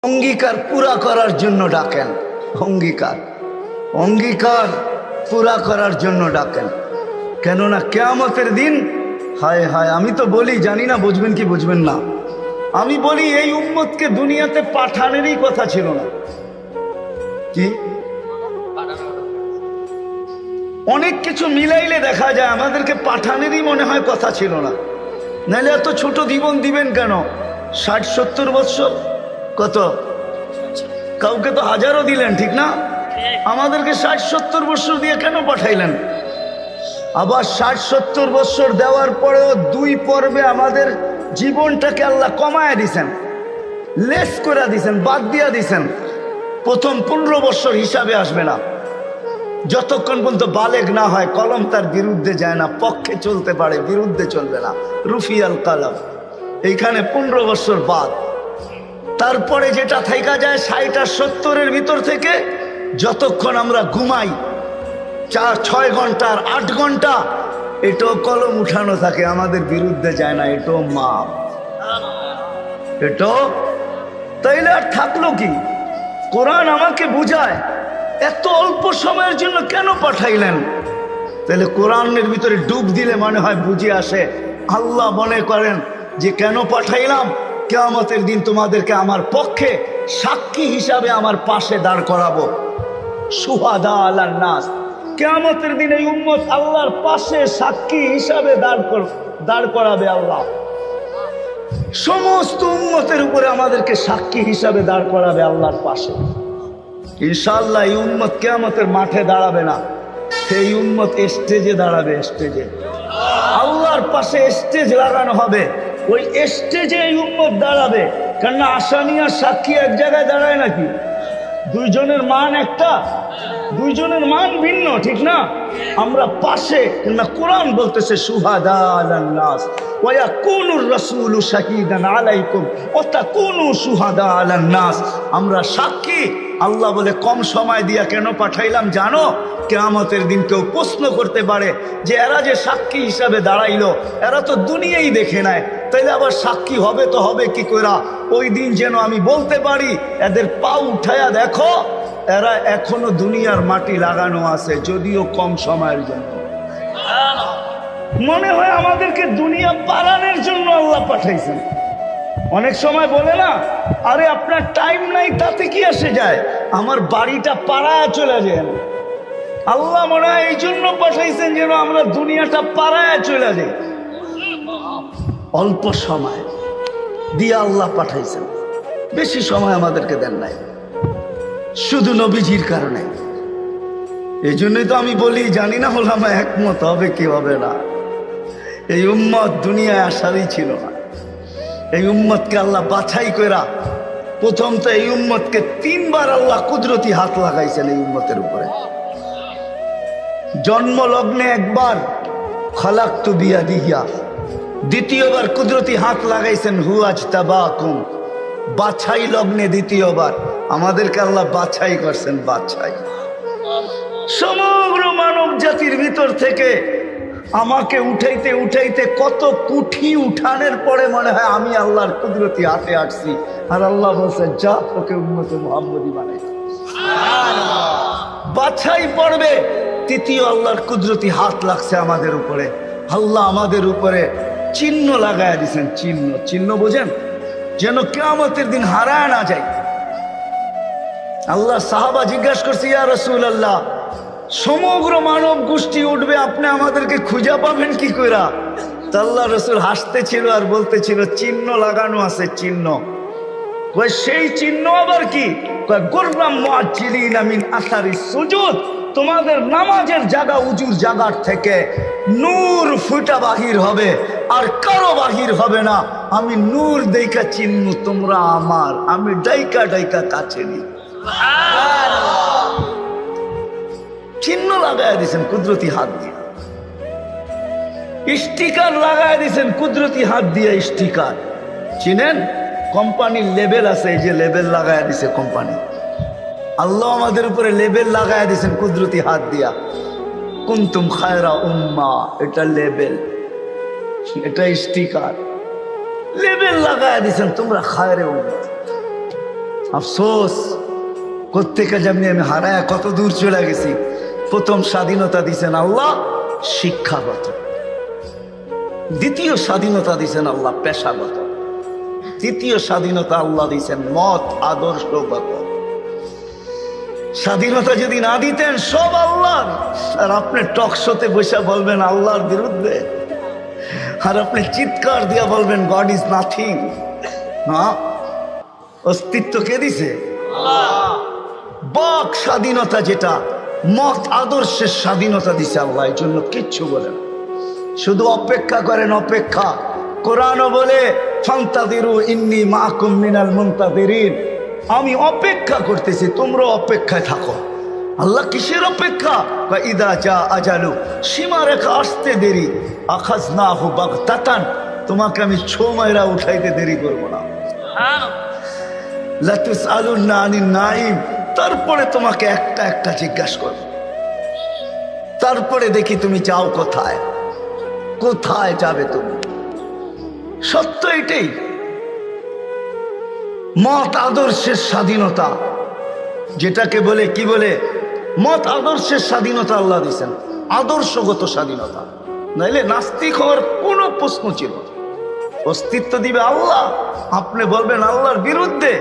অঙ্গীকার পুরা করার জন্য ডাকেন। অঙ্গীকার অঙ্গীকার পুরা করার জন্য ডাকেন। কেননা কিয়ামতের দিন, হায় হায়, আমি তো বলি, জানি না বুঝবেন কি বুঝবেন না, আমি বলি এই উম্মতকে দুনিয়াতে পাঠানেরই কথা ছিল না। কি অনেক কিছু মিলাইলে দেখা যায় আমাদেরকে পাঠানেরই মনে হয় কথা ছিল না। নাহলে এত ছোট জীবন দিবেন কেন? 60-70 বৎসর, কত কাউকে তো হাজারও দিলেন, ঠিক না? আমাদেরকে 60-70 বৎসর দিয়ে কেন পাঠাইলেন? আবার 60-70 বৎসর দেওয়ার পরেও 2 পর্বে আমাদের জীবনটাকে আল্লাহ কমায় দিছেন, লেস করে দিছেন, বাদ দিয়া দিছেন। প্রথম 15 বৎসর হিসাবে আসবে না, যতক্ষণ পর্যন্ত বালেগ না হয়, কলম তার বিরুদ্ধে যায় না, পক্ষে চলতে পারে, বিরুদ্ধে চলবে না, রুফিয়াল কালাম। এইখানে 15 বৎসর বাদ। তারপরে যেটা থাইকা যায় 60 আর 70-এর ভিতর থেকে, যতক্ষণ আমরা ঘুমাই 4-6 ঘন্টা আর 8 ঘন্টা, এটাও কলম উঠানো থাকে, আমাদের বিরুদ্ধে যায় না, এটাও মাপ, এটাও। তাইলে আর থাকলো কি? কোরআন আমাকে বুঝায় এত অল্প সময়ের জন্য কেন পাঠাইলেন। তাহলে কোরআনের ভিতরে ডুব দিলে মনে হয় বুঝে আসে। আল্লাহ মনে করেন যে কেন পাঠাইলাম, কিয়ামতের দিন তোমাদেরকে আমার পক্ষে সাক্ষী হিসাবে আমার পাশে দাঁড় করাবো। শুহাদা আলান নাস, কিয়ামতের দিন এই উম্মত আল্লাহর পাশে সাক্ষী হিসাবে দাঁড় করাবে আল্লাহ। সমস্ত উম্মতের উপরে আমাদেরকে সাক্ষী হিসাবে দাঁড় করাবে আল্লাহর পাশে। ইনশাআল্লাহ এই উম্মত কিয়ামতের মাঠে দাঁড়াবে না, সেই উম্মত স্টেজে দাঁড়াবে। স্টেজে আল্লাহর পাশে স্টেজ লাগানো হবে, ওই স্টেজে এই উম্মত দাঁড়াবে। কেননা আসামি আর সাক্ষী এক জায়গায় দাঁড়ায় নাকি? দুইজনের মান একটা, দুইজনের মান ভিন্ন, ঠিক না? আমরা পাশে, না কোরআন বলতেছে শুহাদা আলান নাস ওয়া ইয়াকুনুর রাসূলু শাহীদান আলাইকুম ওয়া তাকুনু শুহাদা আলান নাস। আমরা সাক্ষী। আল্লাহ বলে কম সময় দিয়া কেন পাঠাইলাম জানো? কিয়ামতের দিন কেউ প্রশ্ন করতে পারে যে এরা যে সাক্ষী হিসাবে দাঁড়াইলো, এরা তো দুনিয়াই দেখে নেয়, তাইলে আবার সাক্ষী হবে তো হবে কি কইরা? ওই দিন যেন আমি বলতে পারি এদের পা উঠায়া দেখো, এরা এখনো দুনিয়ার মাটি লাগানো আছে, যদিও কম সময়ের জন্য। মনে হয় আমাদেরকে দুনিয়া পালানোর জন্য আল্লাহ পাঠাইছেন। অনেক সময় বলে না, আরে আপনার টাইম নাই, তাতে কি আসে যায়, আমার বাড়িটা পাড়ায় চলে যায়। আল্লাহ মনে হয় এই জন্য পাঠাইছেন যেন আমরা দুনিয়াটা পাড়ায় চলে যাই। অল্প সময় দিয়ে আল্লাহ পাঠাইছেন, বেশি সময় আমাদেরকে দেন নাই, শুধু নবীজির কারণে। এই জন্যই তো আমি বলি, জানি না ওলামা একমত হবে কি হবে না। এই উম্মত দুনিয়ায় আসারই ছিল না। এই উম্মতকে আল্লাহ বাছাই কইরা, প্রথম তো এই উম্মতকে 3 বার আল্লাহ কুদরতি হাত লাগাইছেন এই উম্মতের উপরে। জন্ম লগ্নে একবার খলাকতু বিয়াদিহি, দ্বিতীয়বার কুদরতি হাত লাগাইছেন হুয়াজতাবাকুম, বাছাই লগ্নে দ্বিতীয়বার আমাদেরকে আল্লাহ বাছাই করছেন। বাছাই সমগ্র মানব জাতির ভিতর থেকে আমাকে উঠাইতে উঠাইতে কত কুঠি উঠানের পরে মনে হয় আমি আল্লাহর কুদরতি হাতে আসছি, আর আল্লাহ বলছে যা তোকে উম্মতে মুহাম্মদী বানাই। বাছাই পড়বে, তৃতীয় আল্লাহর কুদরতি হাত লাগছে আমাদের উপরে। আল্লাহ আমাদের উপরে চিহ্ন লাগায় দিয়েছেন। চিহ্ন, চিহ্ন বোঝেন, যেন কিয়ামতের দিন হারায় না যায়। আল্লাহ সাহাবা জিজ্ঞাসা করছে, ইয়া রাসূলুল্লাহ, সমগ্র মানব গোষ্ঠী উঠবে, আপনি আমাদেরকে খুঁজে পাবেন কি কইরা? তা আল্লাহ রাসূল হাসতেছিল আর বলতেছিল, চিহ্ন লাগানো আছে, চিহ্ন। কই সেই চিহ্ন আবার কি? কই গুররাম মুআজ্জিলিনা মিন আসারিস সুজুদ, তোমাদের নামাজের জায়গা উজুর জায়গার থেকে নূর ফুটা বাহির হবে, আর কারো বাহির হবে না। আমি নূর দেইকা চিহ্ন, তোমরা আমার, আমি ডাইকা ডাইকা কাছে নি। চিহ্ন লাগায় দিয়েছেন কুদরতি হাত দিয়ে, স্টিকার লাগায় দিয়েছেন কুদরতি হাত দিয়ে। স্টিকার চিনেন? কোম্পানির লেবেল আছে, এই যে লেবেল লাগায় দিছে কোম্পানি। আল্লাহ আমাদের উপরে লেবেল লাগায় দিয়েছেন কুদরতি হাত দিয়া। কুনতুম খায়রা উম্মাহ, এটা লেবেল, এটা স্টিকার, লেবেল লাগায় দিয়েছেন তোমরা খায়রে উম্মাহ। আফসোস কোত্থেকে যেমনি আমি হারায় কত দূর চলে গেছি। প্রথম স্বাধীনতা দিছেন আল্লাহ শিক্ষাগত, দ্বিতীয় স্বাধীনতা দিছেন আল্লাহ পেশাগত, তৃতীয় স্বাধীনতা আল্লাহ দিছেন মত আদর্শগত। স্বাধীনতা যদি না দিতেন সব আল্লাহর, আর আপনি টক শোতে বসে বলবেন আল্লাহর বিরুদ্ধে, আর আপনি চিৎকার দিয়ে বলবেন গড ইজ নাথিং। হ্যাঁ, অস্তিত্ব কে দিছে? বাক স্বাধীনতা, যেটা মত আদর্শের স্বাধীনতা দিছে আল্লাহ, এই জন্য কিচ্ছু বলেন, শুধু অপেক্ষা করেন অপেক্ষা। কোরআনও বলে ফান্তাদিরু ইন্নী মাআকুম মিনাল মুনতাদিরিন, আমি অপেক্ষা করতেছি, তোমরা অপেক্ষায় থাকো। আল্লাহ কিসের অপেক্ষা? ইদা জা আজালু, সীমারেখা আসতে দেরি, আখাযনাহু বাগতাতান, তোমাকে আমি ছো মাইরা উঠাইতে দেরি করব না। লা তুসআলুনা আনিন নাঈম, তারপরে তোমাকে একটা একটা জিজ্ঞাসা করব, তারপরে দেখি তুমি যাও কোথায়, কোথায় যাবে তুমি। সত্য এটাই, মত আদর্শের স্বাধীনতা, যেটাকে বলে কি বলে মত আদর্শের স্বাধীনতা আল্লাহ দিয়েছেন, আদর্শগত স্বাধীনতা। নাইলে নাস্তিক হওয়ার কোনো প্রশ্ন ছিল না। অস্তিত্ব দিবে আল্লাহ, আপনি বলবেন আল্লাহর বিরুদ্ধে,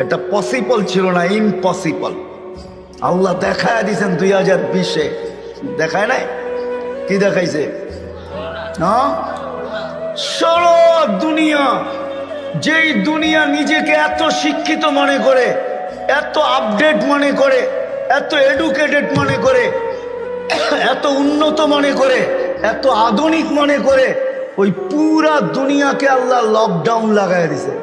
এটা পসিবল ছিল না, ইম্পসিবল। আল্লাহ দেখায় দিয়েছেন 2020-এ, দেখায় নাই? কি দেখাইছে? হ্যাঁ, সারা দুনিয়া, যেই দুনিয়া নিজেকে এত শিক্ষিত মনে করে, এত আপডেট মনে করে, এত এডুকেটেড মনে করে, এত উন্নত মনে করে, এত আধুনিক মনে করে, ওই পুরা দুনিয়াকে আল্লাহ লকডাউন লাগাই দিছে।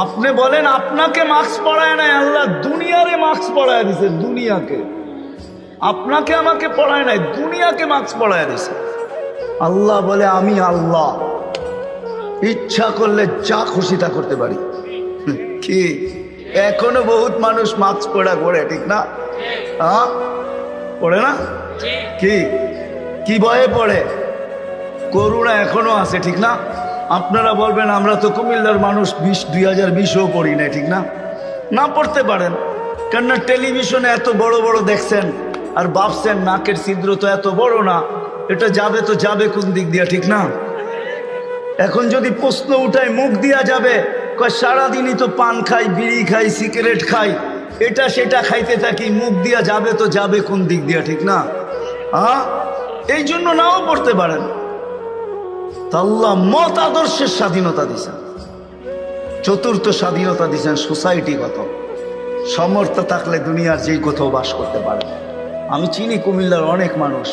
আপনি বলেন আপনাকে মাস্ক পড়ায় নাই, আল্লাহ দুনিয়ারে মাস্ক পড়ায় দিছে, দুনিয়াকে। আপনাকে আমাকে পড়ায় নাই, দুনিয়াকে মাস্ক পড়ায় দিছে। আল্লাহ বলে আমি আল্লাহ, ইচ্ছা করলে যা খুশি তা করতে পারি। কি এখনো বহুত মানুষ মাস্ক পড়া করে, ঠিক না? হ্যাঁ, পড়ে না? কি কি ভয়ে পড়ে? করুণা এখনো আছে, ঠিক না? আপনারা বলবেন আমরা তো কুমিল্লার মানুষ, 2020-ও পড়ি না, ঠিক না? না পড়তে পারেন, কেননা টেলিভিশনে এত বড় বড় দেখছেন, আর ভাবছেন নাকের ছিদ্র তো এত বড় না, এটা যাবে তো যাবে কোন দিক দিয়া, ঠিক না? এখন যদি প্রশ্ন উঠায় মুখ দিয়া যাবে, কয় সারাদিনই তো পান খাই, বিড়ি খাই, সিগারেট খাই, এটা সেটা খাইতে থাকি, মুখ দিয়া যাবে তো যাবে কোন দিক দিয়া, ঠিক না? হ্যাঁ, এই জন্য নাও পড়তে পারেন। আল্লাহ মত আদর্শের স্বাধীনতা দিছেন। চতুর্থ স্বাধীনতা দিছেন সোসাইটিগত, সমর্থ থাকলে দুনিয়ার যেই কোথাও বাস করতে পারে। আমি চিনি কুমিল্লার অনেক মানুষ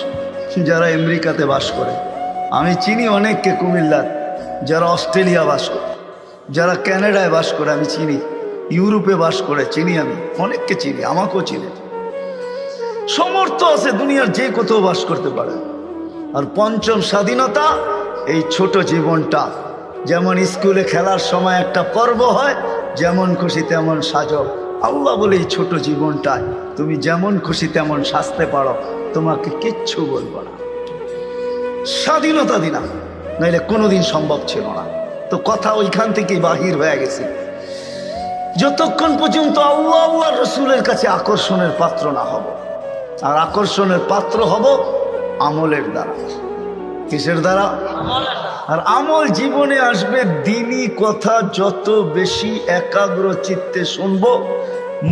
যারা আমেরিকাতে বাস করে, আমি চিনি অনেককে কুমিল্লার যারা অস্ট্রেলিয়া বাস করে, যারা ক্যানাডায় বাস করে, আমি চিনি ইউরোপে বাস করে, চিনি আমি অনেককে চিনি, আমাকেও চিনি। সমর্থ আছে, দুনিয়ার যে কোথাও বাস করতে পারে। আর পঞ্চম স্বাধীনতা, এই ছোট জীবনটা, যেমন স্কুলে খেলার সময় একটা পর্ব হয়, যেমন খুশি তেমন সাজো। আল্লাহ বলে এই ছোট জীবনটায় তুমি যেমন খুশি তেমন সাজতে পারো, তোমাকে কিচ্ছু বলবো না। স্বাধীনতা দিনা, নাইলে কোনোদিন সম্ভব ছিল না। তো কথা ওইখান থেকেই বাহির হয়ে গেছে। যতক্ষণ পর্যন্ত আল্লাহ আল্লাহ রসুলের কাছে আকর্ষণের পাত্র না হব, আর আকর্ষণের পাত্র হব আমলের দ্বারা। কিসের দ্বারা? আর আমল জীবনে আসবে দ্বীনি কথা যত বেশি একাগ্র চিত্তে শুনবো,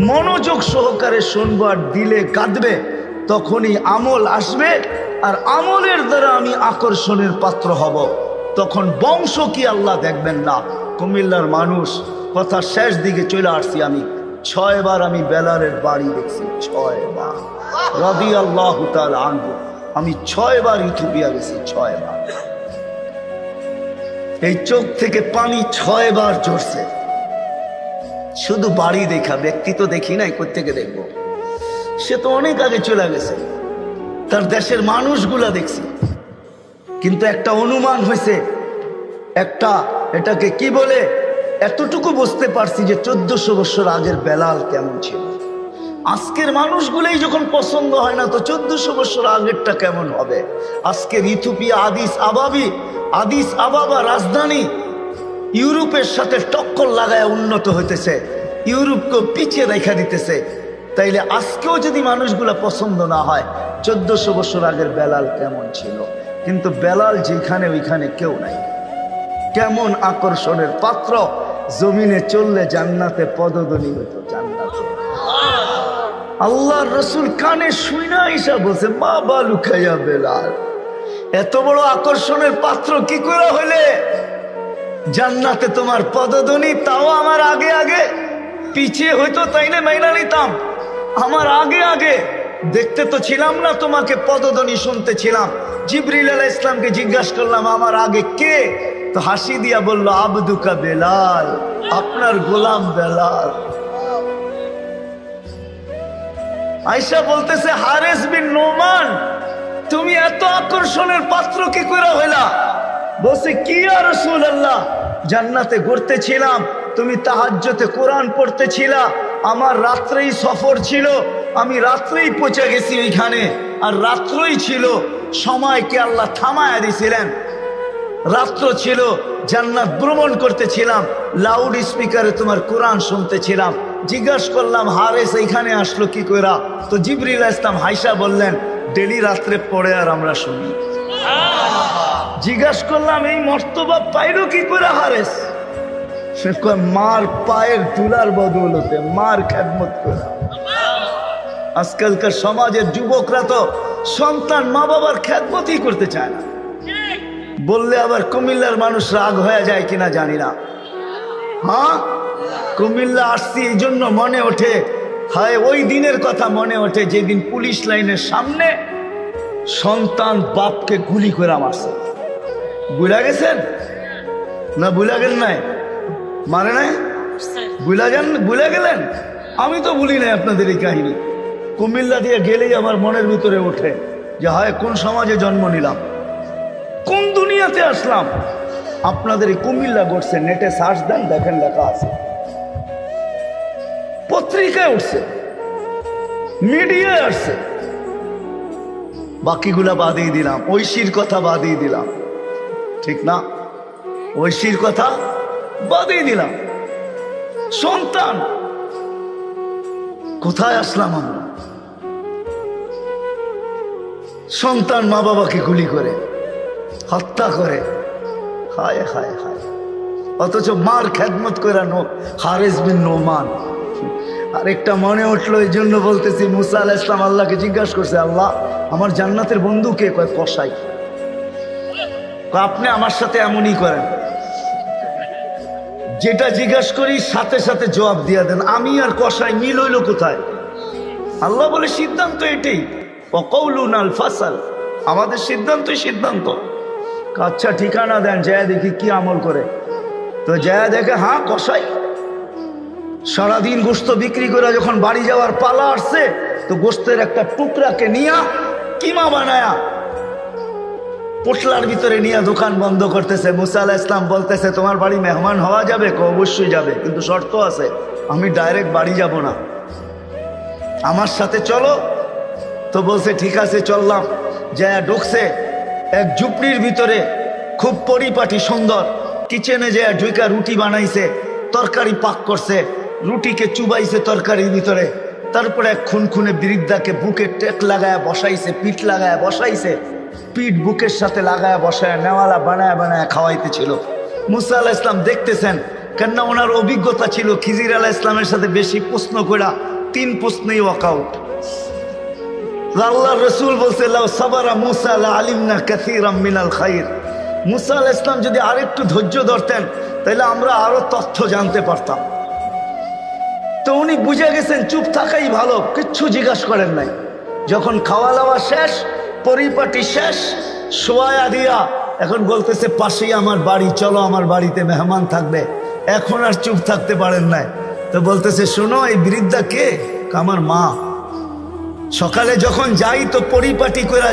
মনোযোগ সহকারে শুনবো, আর দিলে কাঁদবে, তখনই আমল আসবে। আর আমলের দ্বারা আমি আকর্ষণের পাত্র হব। তখন বংশ কি আল্লাহ দেখবেন না। কুমিল্লার মানুষ, কথা শেষ দিকে চলে আসছি, আমি 6 বার আমি বেলালের বাড়ি দেখছি, 6 বার রাদিয়াল্লাহু তাআলা আনহু। আমি 6 বার ইথিওপিয়া গেছি, 6 বার। এই চোখ থেকে পানি 6 বার ঝরছে, শুধু বাড়ি দেখা, ব্যক্তি তো দেখি নাই, কোত্থেকে দেখবো? সে তো অনেক আগে চলে গেছে, তার দেশের মানুষগুলা দেখছি। কিন্তু একটা অনুমান হয়েছে, একটা এটাকে কি বলে, এতটুকু বুঝতে পারছি যে 1400 বছর আগের বেলাল কেমন ছিল। আজকের মানুষগুলোই যখন পছন্দ হয় না, তো 1400 বছর আগেরটা কেমন হবে? আজকের ইথিওপিয়া আদিস আবাবা রাজধানী, ইউরোপের সাথে টক্কর লাগায় উন্নত হইতেছে, ইউরোপকে পিছিয়ে রেখা দিতেছে। তাইলে আজকেও যদি মানুষগুলা পছন্দ না হয়, 1400 বছর আগের বেলাল কেমন ছিল? কিন্তু বেলাল যেখানে ওইখানে কেউ নাই। কেমন আকর্ষণের পাত্র, জমিনে চললে জান্নাতে পদধ্বনি হতো, জান্নাতে। আল্লাহর রসুল কানে শুনা ঈসা বলছে, মা বালু খাইয়া বেলাল, এত বড় আকর্ষণের পাত্র কি করে হইলে জান্নাতে তোমার পদধ্বনি? তাও আমার আগে আগে, পিছিয়ে হইতো তাইলে মাইনা নিতাম। আমার আগে আগে দেখতে তো ছিলাম না, তোমাকে পদধ্বনি শুনতে ছিলাম। জিবরিল আলাইহিস ইসলামকে জিজ্ঞাসা করলাম আমার আগে কে? তো হাসি দিয়া বলল, আবদুকা বেলাল, আপনার গোলাম বেলাল। আয়েশা বলতেছে, হারেস বিন নোমান, তুমি এত আকর্ষণের পাত্র কি করে হইলা? বলছে, কি ইয়া রাসূলুল্লাহ, জান্নাতে ঘুরতেছিলাম, তুমি তাহাজ্জুদে কোরআন পড়তেছিলা, আমার রাত্রেই সফর ছিল, আমি রাত্রেই পৌঁছে গেছি ওইখানে, আর রাত্রই ছিল, সময়কে আল্লাহ থামায়া দিয়েছিলেন, রাত্র ছিল, জান্নাত ভ্রমণ করতেছিলাম, লাউড স্পিকারে তোমার কোরআন শুনতেছিলাম। জিজ্ঞাসা করলাম, হারেস এইখানে আসলো কি কইরা? তো জিবরিল আলাইহিস সালাম হাইসা বললেন, ডেলি রাত্রে পড়ে আর আমরা শুনি। জিজ্ঞাসা করলাম, এই মর্তবা পাইলো কি করে হারেস? সে কয়, মার পায়ের ধুলার বদৌলতে, মার খেদমত করে। আজকালকার সমাজের যুবকরা তো সন্তান মা বাবার খেদমতই করতে চায় না। বললে আবার কুমিল্লার মানুষ রাগ হয়ে যায় কিনা জানি না। হ্যাঁ, কুমিল্লা আসছি এই জন্য মনে ওঠে, হায় ওই দিনের কথা মনে ওঠে যেদিন পুলিশ লাইনের সামনে সন্তান বাপকে গুলি করে মারছে। বুঝা গেছেন না? বুঝা গেল নাই? মানে নাই? বুঝা গেলেন? আমি তো ভুলি নাই আপনাদের এই কাহিনী। কুমিল্লা দিয়ে গেলেই আমার মনের ভিতরে ওঠে যে হায় কোন সমাজে জন্ম নিলাম, কোন দুনিয়াতে আসলাম। আপনাদের এই কুমিল্লা ঘটছে, নেটে সার্চ দেন, দেখেন লেখা আছে, পত্রিকায় উঠছে, মিডিয়ায় আসছে। বাকিগুলা বাদিয়ে দিলাম, ঐশীর কথা বাদিয়ে দিলাম, ঠিক না? ঐশীর কথা বাদিয়ে দিলাম। সন্তান, কোথায় আসলাম আমরা? সন্তান মা বাবাকে গুলি করে, হত্যা করে, হায় হায় হায়, অথচ মার খেদমত করে হারেস বিন নোমান। আরেকটা মনে উঠলো, এই জন্য বলতেছি, মুসা আলাইহিস সালাম আল্লাহকে জিজ্ঞাসা করছে, আল্লাহ আমার জান্নাতের বন্ধু কে? কয় কসাই। আপনি আমার সাথে এমনই করেন, যেটা জিজ্ঞাসা করি সাথে সাথে জবাব দিয়া দেন, আমি আর কসাই মিল হইল কোথায়? আল্লাহ বলে সিদ্ধান্ত এটাই, ওয়াকাউলুনাল ফাসাল, আমাদের সিদ্ধান্তই সিদ্ধান্ত। আচ্ছা ঠিকানা দেন, যায় দেখি কি আমল করে। তো যায় দেখে, হ্যাঁ কসাই। সারাদিন গোস্ত বিক্রি করে যখন বাড়ি যাওয়ার পালা আসছে, তো গোস্তের একটা টুকরাকে নিয়া কিমা বানায়া পোটলার ভিতরে নিয়ে দোকান বন্ধ করতেছে। মুসা আলাইহিস সালাম বলতেছে, তোমার বাড়ি মেহমান হওয়া যাবে? অবশ্যই যাবে, কিন্তু শর্ত আছে, আমি ডাইরেক্ট বাড়ি যাব না, আমার সাথে চলো। তো বলছে ঠিক আছে চললাম। যায় ঢুকছে এক ঝুপড়ির ভিতরে, খুব পরিপাটি সুন্দর, কিচেনে যায় ঢুকা রুটি বানাইছে, তরকারি পাক করছে, রুটিকে চুবাইছে তরকারির ভিতরে, তারপরে এক খুনখুনে বৃদ্ধাকে বুকে টেক লাগায় বসাইছে, পিঠ লাগায় বসাইছে, পিঠ বুকের সাথে লাগায় বসায় নেওয়ালা বানায় বানায় খাওয়াইতেছিল। মুসা আলাইহিস সালাম দেখতেছেন, কেননা ওনার অভিজ্ঞতা ছিল খিজির আলাইহিস সালামের সাথে বেশি প্রশ্ন করা, 3 প্রশ্নেই ওয়াকআউট। আল্লাহর রাসূল বলছে, লাউ সাবারা মুসা লা আলিমনা কাসীরাম মিনাল খাইর। মুসা আলাইহিস সালাম যদি আরেকটু ধৈর্য ধরতেন, তাহলে আমরা আরো তথ্য জানতে পারতাম। তো উনি বুঝে গেছেন চুপ থাকাই ভালো, কিচ্ছু জিজ্ঞাসা করেন নাই। যখন খাওয়া দাওয়া শেষ, পরিপাটি শেষ, শোয়া দিয়া এখন বলতেছে, পাশেই আমার বাড়ি, চলো আমার বাড়িতে মেহমান থাকবে। এখন আর চুপ থাকতে পারেন নাই। তো বলতেছে, শোনো এই বৃদ্ধা কে? আমার মা। সকালে যখন যাই তো পরিপাটি করে